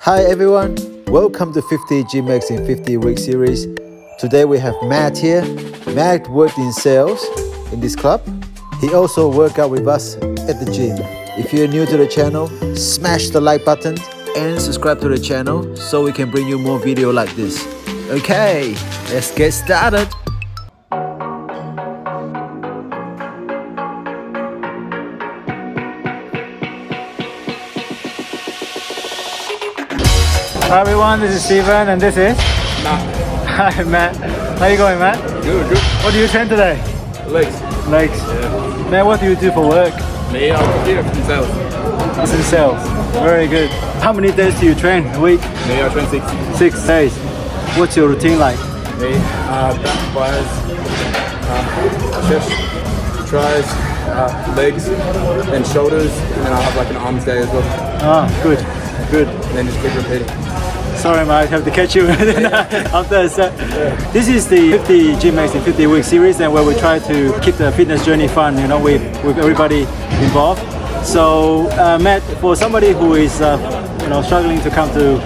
Hi everyone, welcome to 50 GMAX in 50 week series. Today we have Matt here. Matt worked in sales in this club. He also worked out with us at the gym. If you're new to the channel, smash the like button and subscribe to the channel so we can bring you more video like this. Okay, let's get started. Hi everyone, this is Steven and this is Matt. Hi Matt. How you going, Matt? Good. What do you train today? Legs. Legs. Yeah. Matt, what do you do for work? Me, I'm here from sales. It's in sales. Very good. How many days do you train a week? Me, I train 6. 6 days. What's your routine like? Me, back, biceps, chest, tries, legs, then shoulders, and then I'll have like an arms day as well. Ah, good. Good. And then just keep repeating. Sorry, Matt, I have to catch you after a set. This is the 50 GMAX in 50 week series, and where we try to keep the fitness journey fun, with everybody involved. So, Matt, for somebody who is struggling to come to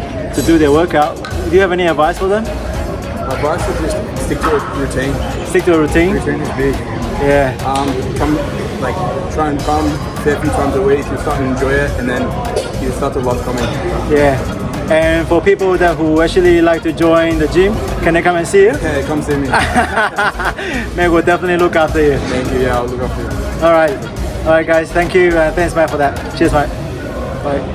do their workout, do you have any advice for them? My advice is just stick to a routine. Stick to a routine. Routine is big. Yeah. Try and come a fair few times a week. You start to enjoy it, and then you start to love coming. Yeah. And for people who actually like to join the gym, can they come and see you? Yeah, come see me. Man, we'll definitely look after you. Thank you. Yeah, I'll look after you. All right, guys. Thank you. Thanks, Matt, for that. Cheers, mate. Bye.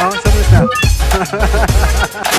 Oh, 70%.